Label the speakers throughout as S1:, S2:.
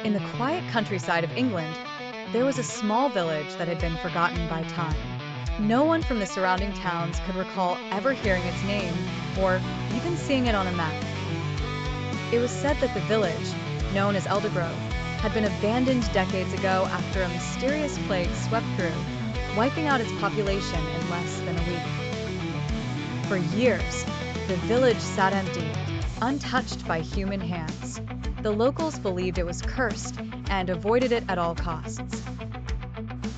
S1: In the quiet countryside of England, there was a small village that had been forgotten by time. No one from the surrounding towns could recall ever hearing its name or even seeing it on a map. It was said that the village, known as Eldergrove, had been abandoned decades ago after a mysterious plague swept through, wiping out its population in less than a week. For years, the village sat empty, untouched by human hands. The locals believed it was cursed and avoided it at all costs.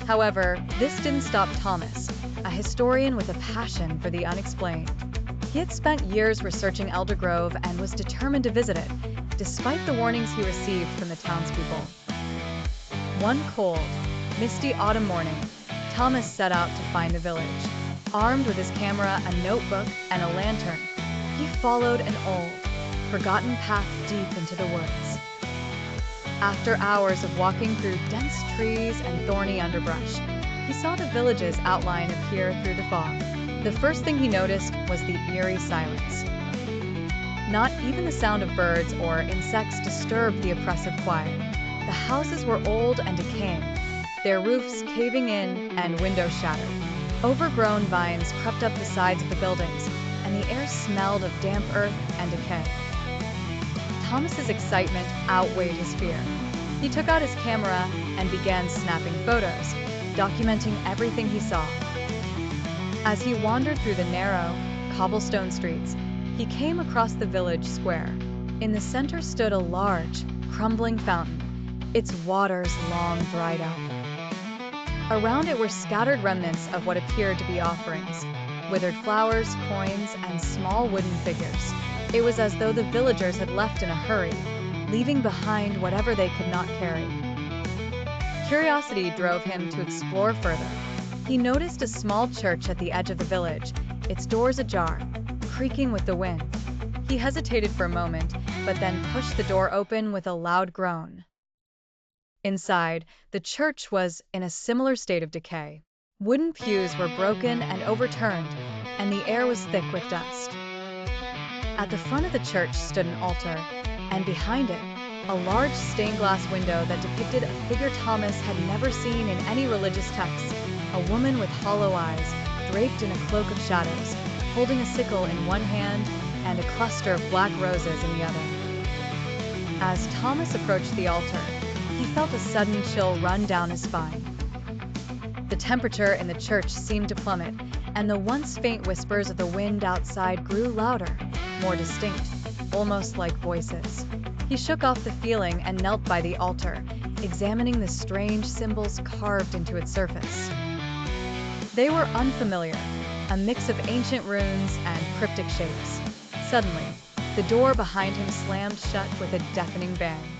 S1: However, this didn't stop Thomas, a historian with a passion for the unexplained. He had spent years researching Eldergrove and was determined to visit it, despite the warnings he received from the townspeople. One cold, misty autumn morning, Thomas set out to find the village. Armed with his camera, a notebook, and a lantern, he followed an old, forgotten path deep into the woods. After hours of walking through dense trees and thorny underbrush, he saw the village's outline appear through the fog. The first thing he noticed was the eerie silence. Not even the sound of birds or insects disturbed the oppressive quiet. The houses were old and decaying, their roofs caving in and windows shattered. Overgrown vines crept up the sides of the buildings, and the air smelled of damp earth and decay. Thomas's excitement outweighed his fear. He took out his camera and began snapping photos, documenting everything he saw. As he wandered through the narrow, cobblestone streets, he came across the village square. In the center stood a large, crumbling fountain, its waters long dried up. Around it were scattered remnants of what appeared to be offerings, withered flowers, coins, and small wooden figures. It was as though the villagers had left in a hurry, leaving behind whatever they could not carry. Curiosity drove him to explore further. He noticed a small church at the edge of the village, its doors ajar, creaking with the wind. He hesitated for a moment, but then pushed the door open with a loud groan. Inside, the church was in a similar state of decay. Wooden pews were broken and overturned, and the air was thick with dust. At the front of the church stood an altar, and behind it, a large stained glass window that depicted a figure Thomas had never seen in any religious text, a woman with hollow eyes, draped in a cloak of shadows, holding a sickle in one hand and a cluster of black roses in the other. As Thomas approached the altar, he felt a sudden chill run down his spine. The temperature in the church seemed to plummet, and the once faint whispers of the wind outside grew louder, more distinct, almost like voices. He shook off the feeling and knelt by the altar, examining the strange symbols carved into its surface. They were unfamiliar, a mix of ancient runes and cryptic shapes. Suddenly, the door behind him slammed shut with a deafening bang.